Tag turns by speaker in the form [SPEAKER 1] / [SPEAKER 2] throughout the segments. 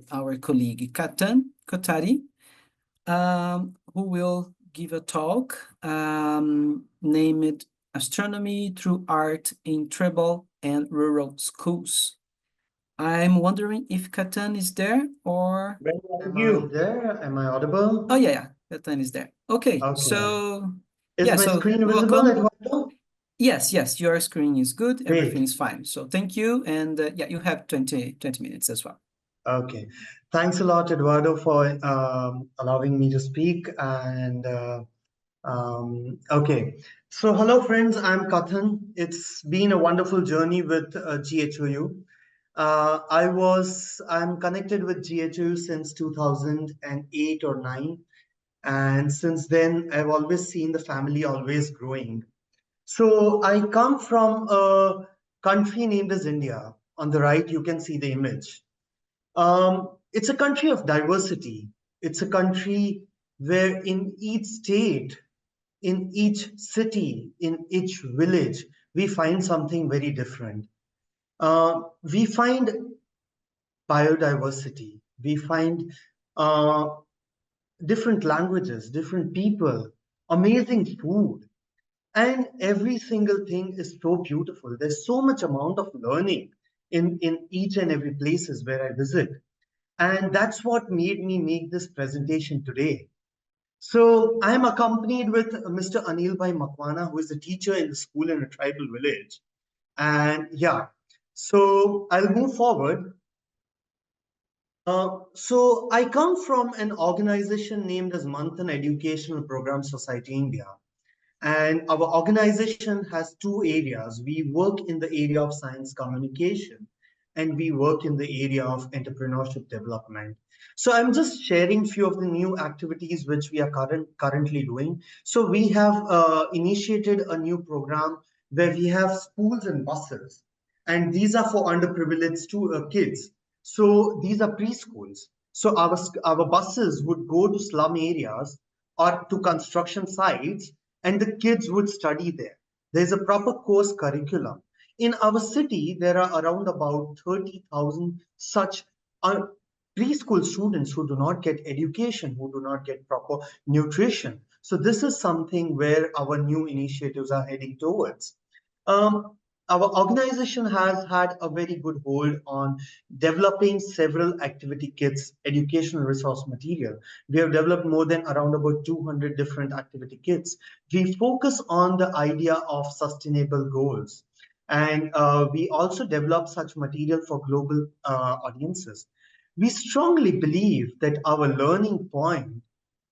[SPEAKER 1] our colleague Kathan Kothari, who will give a talk named Astronomy through Art in Tribal and Rural Schools. I'm wondering if Kathan is there or...
[SPEAKER 2] Am I there? Am I audible?
[SPEAKER 1] Oh, yeah, Kathan is there. Okay,
[SPEAKER 2] Okay.
[SPEAKER 1] so...
[SPEAKER 2] Is
[SPEAKER 1] yeah,
[SPEAKER 2] my
[SPEAKER 1] so
[SPEAKER 2] screen visible,
[SPEAKER 1] welcome.
[SPEAKER 2] Eduardo?
[SPEAKER 1] Yes, your screen is good. Everything
[SPEAKER 2] Great.
[SPEAKER 1] is fine. So thank you. And yeah, you have 20 minutes as well.
[SPEAKER 2] Okay. Thanks a lot, Eduardo, for allowing me to speak. And okay. So hello, friends. I'm Kathan. It's been a wonderful journey with GHOU. I'm connected with GHOU since 2008 or 9. And since then, I've always seen the family always growing. So I come from a country named as India. On the right, you can see the image. It's a country of diversity. It's a country where in each state, in each city, in each village, we find something very different. We find biodiversity. We find uh, different languages, different people, amazing food. And every single thing is so beautiful. There's so much amount of learning in each and every places where I visit. And that's what made me make this presentation today. So I'm accompanied with Mr. Anil Bhai Makwana, who is a teacher in the school in a tribal village. And yeah, so I'll move forward. So I come from an organization named as Manthan Educational Program Society India. And our organization has two areas. We work in the area of science communication and we work in the area of entrepreneurship development. So I'm just sharing few of the new activities which we are currently doing. So we have initiated a new program where we have schools and buses, and these are for underprivileged kids. So these are preschools. So our buses would go to slum areas or to construction sites, and the kids would study there. There's a proper course curriculum. In our city, there are around about 30,000 such preschool students who do not get education, who do not get proper nutrition. So this is something where our new initiatives are heading towards. Um, our organization has had a very good hold on developing several activity kits, educational resource material. We have developed more than around about 200 different activity kits. We focus on the idea of sustainable goals. And we also develop such material for global audiences. We strongly believe that our learning point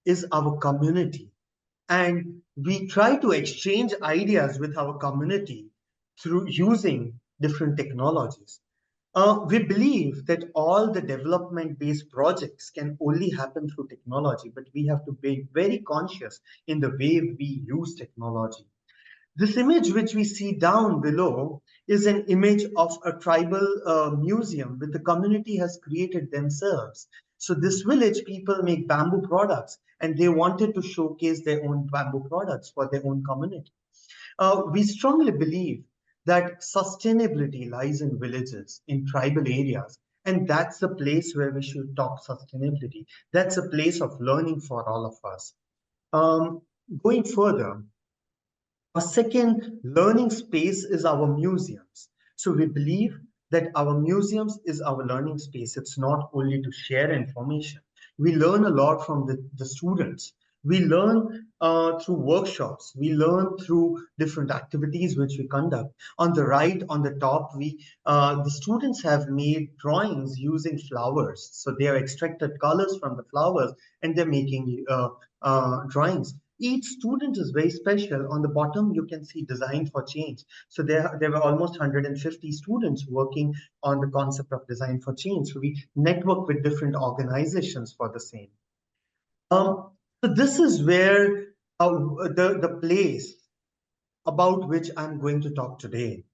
[SPEAKER 2] is our community. And we try to exchange ideas with our community through using different technologies. We believe that all the development-based projects can only happen through technology, but we have to be very conscious in the way we use technology. This image which we see down below is an image of a tribal museum that the community has created themselves. So this village people make bamboo products and they wanted to showcase their own bamboo products for their own community. We strongly believe that sustainability lies in villages, in tribal areas, and that's the place where we should talk sustainability. That's a place of learning for all of us. Um, Going further, a second learning space is our museums. So we believe that our museums is our learning space. It's not only to share information. We learn a lot from the students. We learn through workshops. We learn through different activities which we conduct. On the right, on the top, the students have made drawings using flowers. So they have extracted colors from the flowers and they're making drawings. Each student is very special. On the bottom, you can see Design for Change. So there were almost 150 students working on the concept of Design for Change. So we network with different organizations for the same. So this is where the place about which I'm going to talk today.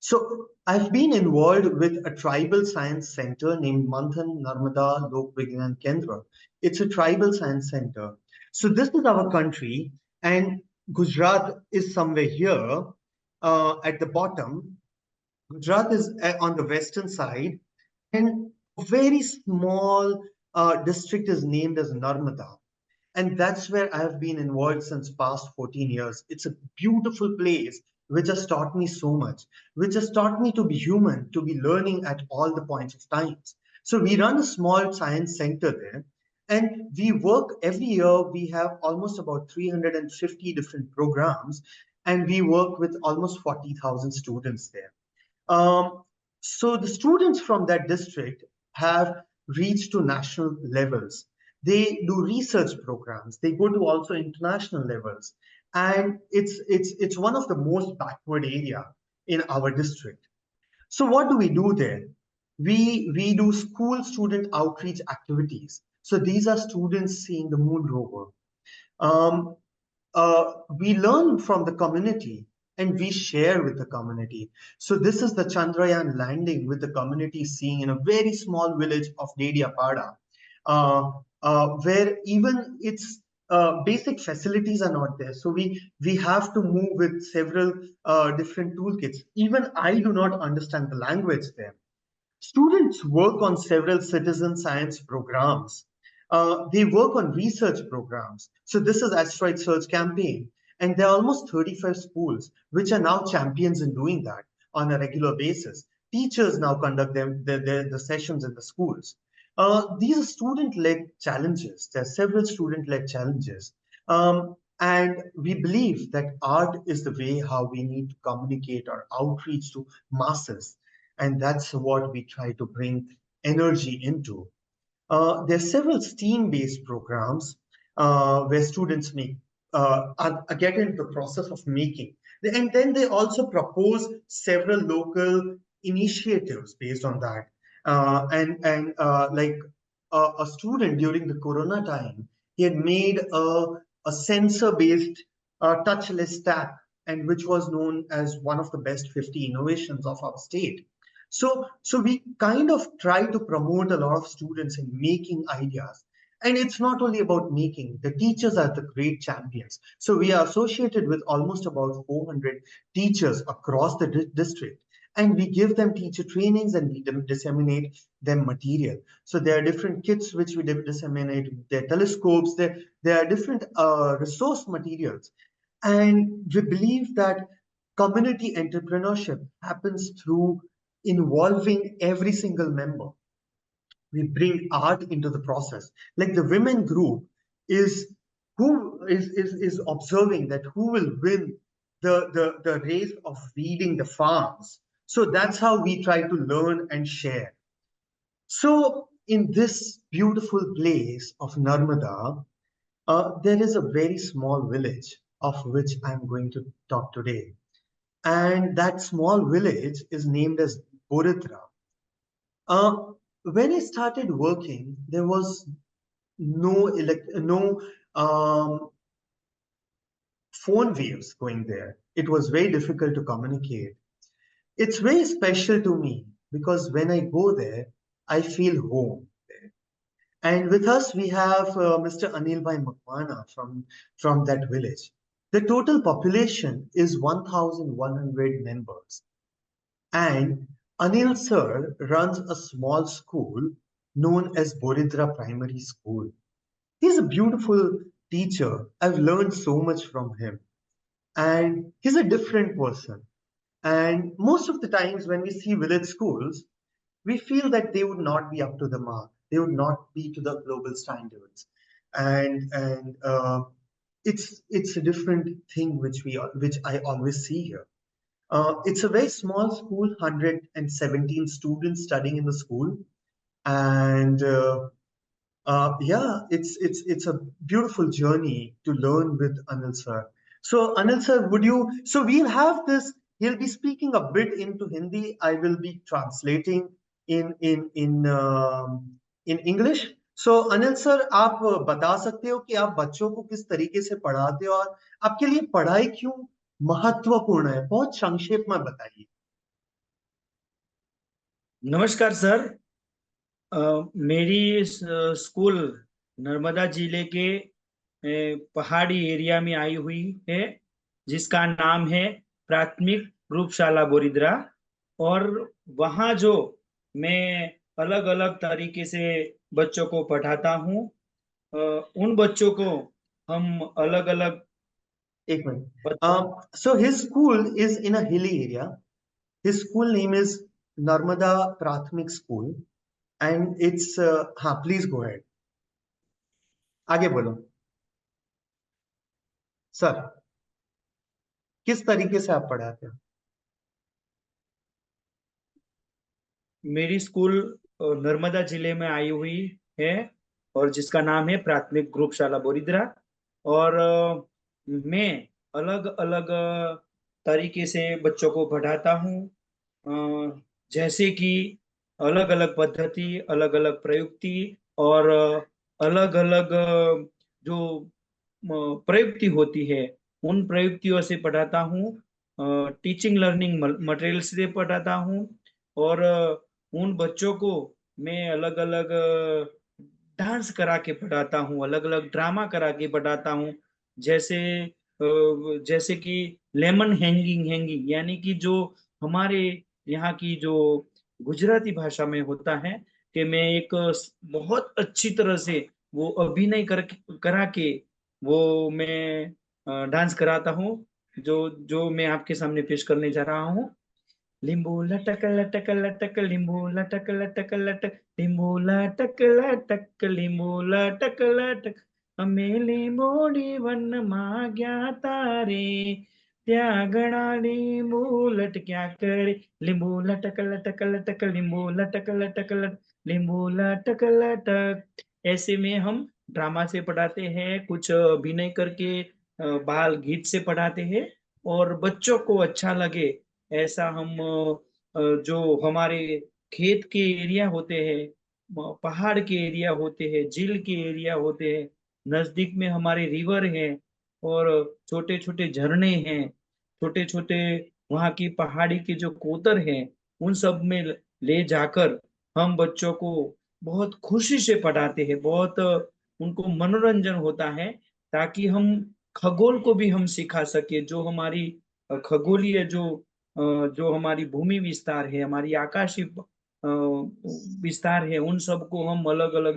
[SPEAKER 2] So I've been involved with a tribal science center named Manthan Narmada Lok Vigyan Kendra. It's a tribal science center. So this is our country, and Gujarat is somewhere here at the bottom. Gujarat is on the western side, and very small district is named as Narmada. And that's where I have been involved since past 14 years. It's a beautiful place which has taught me so much, which has taught me to be human, to be learning at all the points of times. So we run a small science center there, and we work every year. We have almost about 350 different programs, and we work with almost 40,000 students there. Um, so the students from that district have reached to national levels. They do research programs. They go to also international levels, and it's one of the most backward area in our district. So what do we do there? We do school student outreach activities. So these are students seeing the moon rover. Um, we learn from the community and we share with the community. So this is the Chandrayaan landing with the community seeing in a very small village of Dediapada, where even its basic facilities are not there. So we have to move with several different toolkits. Even I do not understand the language there. Students work on several citizen science programs. They work on research programs. So this is Asteroid Search Campaign. And there are almost 35 schools which are now champions in doing that on a regular basis. Teachers now conduct the sessions in the schools. These are student-led challenges. There are several student-led challenges. And we believe that art is the way how we need to communicate our outreach to masses, and that's what we try to bring energy into. There are several STEAM-based programs where students get into the process of making. And then they also propose several local initiatives based on that. Like a student during the Corona time, he had made a sensor-based touchless tap, and which was known as one of the best 50 innovations of our state. So we kind of try to promote a lot of students in making ideas. And it's not only about making, the teachers are the great champions. So we are associated with almost about 400 teachers across the district. And we give them teacher trainings and we disseminate them material. So there are different kits which we disseminate, there are telescopes, there are different resource materials. And we believe that community entrepreneurship happens through involving every single member. We bring art into the process. Like the women group is who is observing that who will win the race of weeding the farms. So that's how we try to learn and share. So in this beautiful place of Narmada, there is a very small village of which I'm going to talk today. And that small village is named as Boridra. Uh, when I started working, there was no phone waves going there. It was very difficult to communicate. It's very special to me because when I go there, I feel home there. And with us, we have Mr. Anil Bhai Makwana from that village. The total population is 1,100 members. And Anil sir runs a small school known as Boridra Primary School. He's a beautiful teacher. I've learned so much from him. And he's a different person. And most of the times when we see village schools, we feel that they would not be up to the mark. They would not be to the global standards. And it's a different thing which I always see here. It's a very small school, 117 students studying in the school, and yeah, it's a beautiful journey to learn with Anil sir. So Anil sir, would you? So we'll have this. He'll be speaking a bit into Hindi. I will be translating in English. So Anil sir आप बता सकते हो कि आप बच्चों को किस तरीके से पढ़ाते हो और आपके लिए पढ़ाई क्यों महत्वपूर्ण है, बहुत संक्षेप में बताइए।
[SPEAKER 3] नमस्कार सर। मेरी स्कूल नर्मदा जिले के पहाड़ी एरिया में आई हुई है, जिसका नाम है प्राथमिक रूपशाला बोरिद्रा। और वहाँ जो मैं अलग अलग तरीके से बच्चों को पढ़ाता हूँ। उन बच्चों को हम अलग अलग
[SPEAKER 2] एक minute. So his school is in a hilly area. His school name is Narmada Prathmik School, and it's हाँ, please go ahead. आगे बोलो. सर, किस तरीके से आप पढ़ाते हो?
[SPEAKER 3] मेरी स्कूल नर्मदा जिले में आई हुई है और जिसका नाम है प्राथमिक ग्रुप शाला बोरिद्रा। और मैं अलग अलग तरीके से बच्चों को पढ़ाता हूँ, जैसे कि अलग अलग पद्धति, अलग अलग प्रयुक्ति और अलग अलग जो प्रयुक्ति होती है उन प्रयुक्तियों से पढ़ाता हूँ। टीचिंग लर्निंग मटेरियल से पढ़ाता हूँ और उन बच्चों को मैं अलग अलग डांस करा के पढ़ाता हूँ, अलग अलग ड्रामा करा के पढ़ाता हूँ। जैसे जैसे कि लेमन हैंगिंग हैंगिंग, यानी कि जो हमारे यहाँ की जो गुजराती भाषा में होता है कि मैं एक बहुत अच्छी तरह से वो अभिनय करा के वो मैं डांस कराता हूँ, जो जो मैं आपके सामने पेश करने जा रहा हूँ। लिंबू लटक लटक लटक लिंबू लटक लटक लटक लिंबू लटक लटक लिंबू लटक लटक हमें लिंबोड़ी वन माग्या तारे त्या घણા લીંબુ લટક્યા કરે લીંબુ લટક લટક લટક લીંબુ લટક લટક લટક લીંબુ लटक लटक। ऐसे में हम ड्रामा से पढ़ाते हैं, कुछ अभिनय करके बाल गीत से पढ़ाते हैं और बच्चों को अच्छा लगे ऐसा हम जो हमारे खेत के एरिया होते हैं, पहाड़ के एरिया होते हैं, झील के एरिया होते हैं, नजदीक में हमारे रिवर हैं और छोटे छोटे झरने हैं, छोटे छोटे वहाँ की पहाड़ी के जो कोतर हैं उन सब में ले जाकर हम बच्चों को बहुत खुशी से पढ़ाते हैं, बहुत उनको मनोरंजन होता है, ताकि हम खगोल को भी हम सिखा सके। जो हमारी खगोलीय जो हमारी भूमि विस्तार है, हमारी आकाशीय विस्तार है, उन सबको हम अलग अलग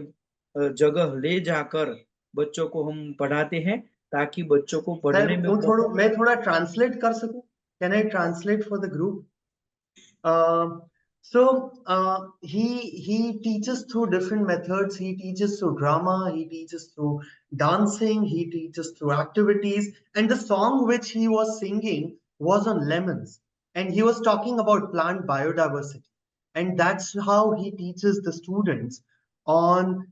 [SPEAKER 3] जगह ले जाकर बच्चों को हम पढ़ाते हैं, ताकि बच्चों को
[SPEAKER 2] सर,
[SPEAKER 3] पढ़ने में बहुत
[SPEAKER 2] मैं थोड़ा ट्रांसलेट कर सकूं? Can I translate for the group? He teaches through different methods. He teaches through drama, he teaches through dancing, he teaches through activities. And the song which he was singing was on lemons, and he was talking about plant biodiversity. And that's how he teaches the students on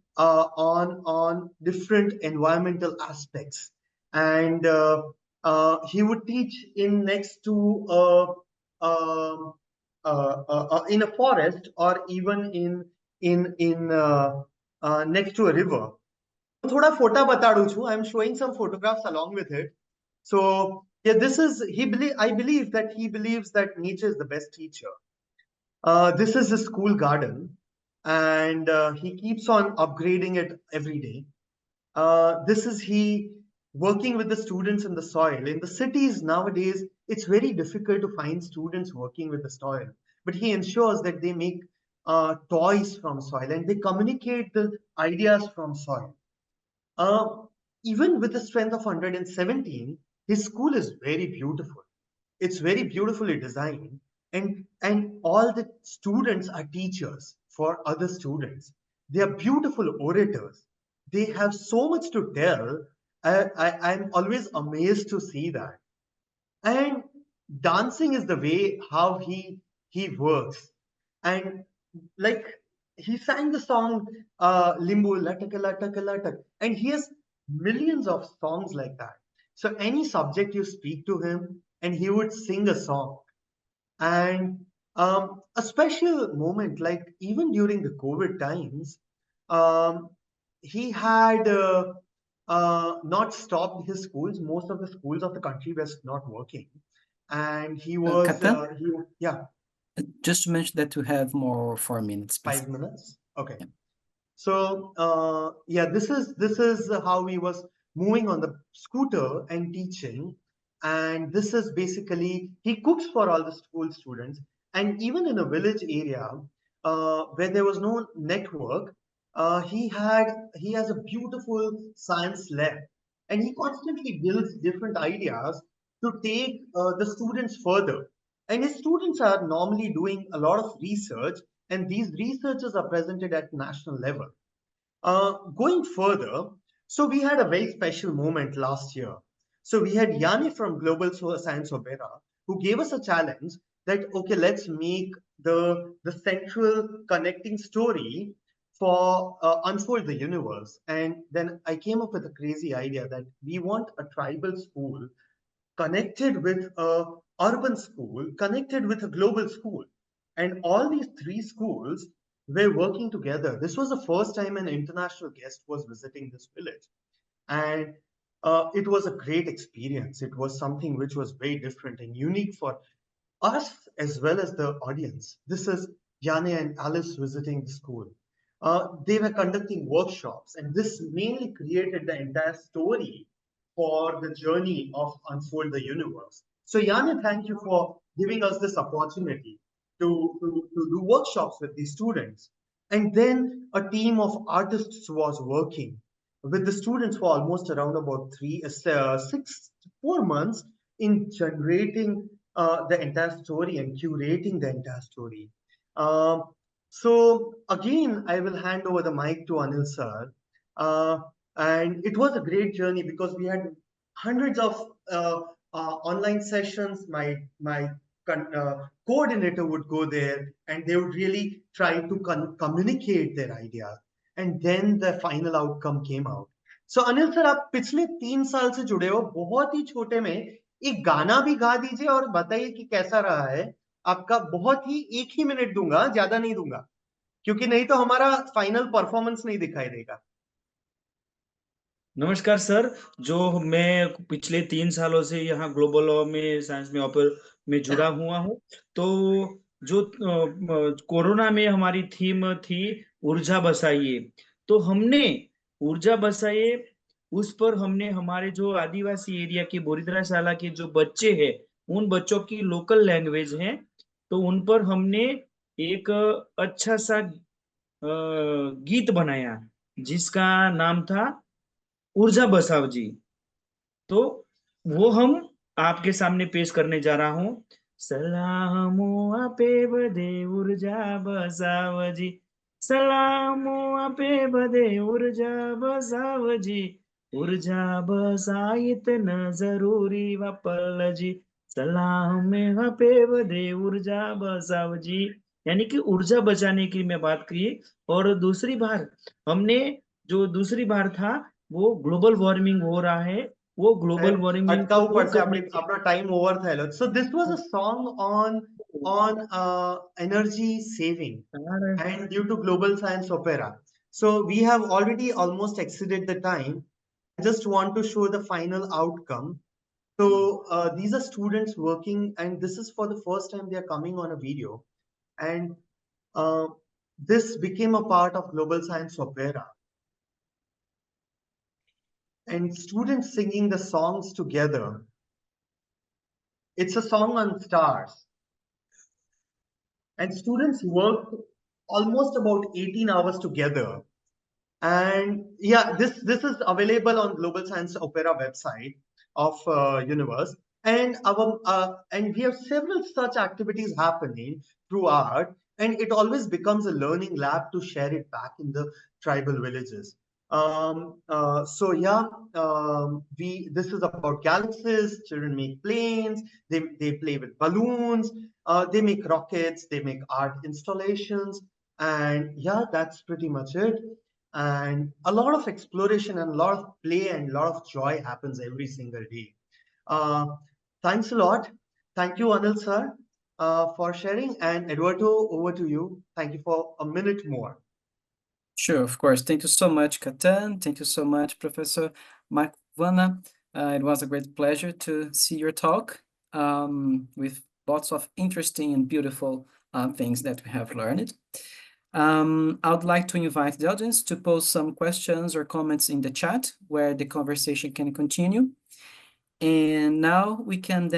[SPEAKER 2] different environmental aspects. And he would teach in next to um, in a forest, or even in next to a river. થોડા ફોટા બતાડું છું. I'm showing some photographs along with it. So yeah, this is I believe that he believes that nature is the best teacher. This is his school garden, and he keeps on upgrading it every day. This is he working with the students in the soil. In the cities nowadays, it's very difficult to find students working with the soil, but he ensures that they make toys from soil and they communicate the ideas from soil. Even with the strength of 117, his school is very beautiful. It's very beautifully designed, and all the students are teachers for other students. They are beautiful orators. They have so much to tell. I'm always amazed to see that. And dancing is the way how he works. And like, he sang the song Limbu Lataka Lataka Latak, and he has millions of songs like that. So any subject you speak to him, and he would sing a song. And a special moment, like even during the COVID times, um, he had not stopped his schools. Most of the schools of the country were not working, and he was
[SPEAKER 1] Kathan,
[SPEAKER 2] yeah.
[SPEAKER 1] just to mention that we have more 4 minutes, please.
[SPEAKER 2] 5 minutes. Okay.
[SPEAKER 1] Yeah.
[SPEAKER 2] So yeah, this is how he was moving on the scooter and teaching. And this is basically, he cooks for all the school students. And even in a village area, where there was no network, he has a beautiful science lab, and he constantly builds different ideas to take the students further. And his students are normally doing a lot of research, and these researchers are presented at national level. Going further, so we had a very special moment last year. So we had Yanni from Global Science Opera who gave us a challenge that, okay, let's make the central connecting story for Unfold the Universe. And then I came up with a crazy idea that we want a tribal school connected with a urban school, connected with a global school. And all these three schools were working together. This was the first time an international guest was visiting this village. And it was a great experience. It was something which was very different and unique for us as well as the audience. This is Yane and Alice visiting the school. They were conducting workshops, and this mainly created the entire story for the journey of Unfold the Universe. So, Yane, thank you for giving us this opportunity to do workshops with these students. And then a team of artists was working with the students for almost around about 4 months in generating the entire story and curating the entire story. So again, I will hand over the mic to Anil sir. And it was a great journey because we had hundreds of online sessions. My coordinator would go there and they would really try to communicate their ideas. And then the final outcome came out. So Anil sir, आप पिछले 3 साल से जुड़े हो, बहुत ही छोटे में एक गाना भी गा दीजिए और बताइए कि कैसा रहा है आपका। बहुत ही 1 ही मिनट दूंगा, ज्यादा नहीं दूंगा, क्योंकि नहीं तो हमारा फाइनल परफॉर्मेंस नहीं दिखाई देगा।
[SPEAKER 3] नमस्कार सर। जो मैं पिछले 3 सालों से यहाँ ग्लोबल में साइंस में में जुड़ा हुआ हूँ, तो जो कोरोना में हमारी थीम थी ऊर्जा बचाइए, तो हमने ऊर्जा बचाइए उस पर हमने हमारे जो आदिवासी एरिया की बोरिद्रा शाला के जो बच्चे हैं, उन बच्चों की लोकल लैंग्वेज है, तो उन पर हमने एक अच्छा सा गीत बनाया जिसका नाम था ऊर्जा बसाव जी। तो वो हम आपके सामने पेश करने जा रहा हूं। सलामो आपे बदे ऊर्जा बसाव जी, सलामो आपे बदे ऊर्जा बसाव जी, ऊर्जा बसाइत न जरूरी वापल जी, सलाम आपे बदे ऊर्जा बसाव जी। यानी कि ऊर्जा बचाने की मैं बात की। और दूसरी बार हमने जो दूसरी बार था वो ग्लोबल वार्मिंग हो रहा है, वो ग्लोबल वार्मिंग
[SPEAKER 2] अटका
[SPEAKER 3] को
[SPEAKER 2] ऊपर
[SPEAKER 3] दूर
[SPEAKER 2] से
[SPEAKER 3] करने के
[SPEAKER 2] अपना टाइम ओवर था। So this was a song on energy saving and due to global science opera. So we have already almost exceeded the time. I just want to show the final outcome. So these are students working, and this is for the first time they are coming on a video. And this became a part of global science opera. And students singing the songs together. It's a song on stars. And students worked almost about 18 hours together. And yeah, this is available on Global Science Opera website of Universe. And we have several such activities happening through art, and it always becomes a learning lab to share it back in the tribal villages. So yeah, this is about galaxies. Children make planes. They play with balloons. They make rockets. They make art installations. And yeah, that's pretty much it. And a lot of exploration and a lot of play and a lot of joy happens every single day. Thanks a lot. Thank you, Anil sir, for sharing. And Eduardo, over to you. Thank you for a minute more.
[SPEAKER 1] Sure, of course. Thank you so much, Kathan. Thank you so much, Professor Makwana. It was a great pleasure to see your talk with lots of interesting and beautiful things that we have learned. I would like to invite the audience to post some questions or comments in the chat where the conversation can continue. And now we can then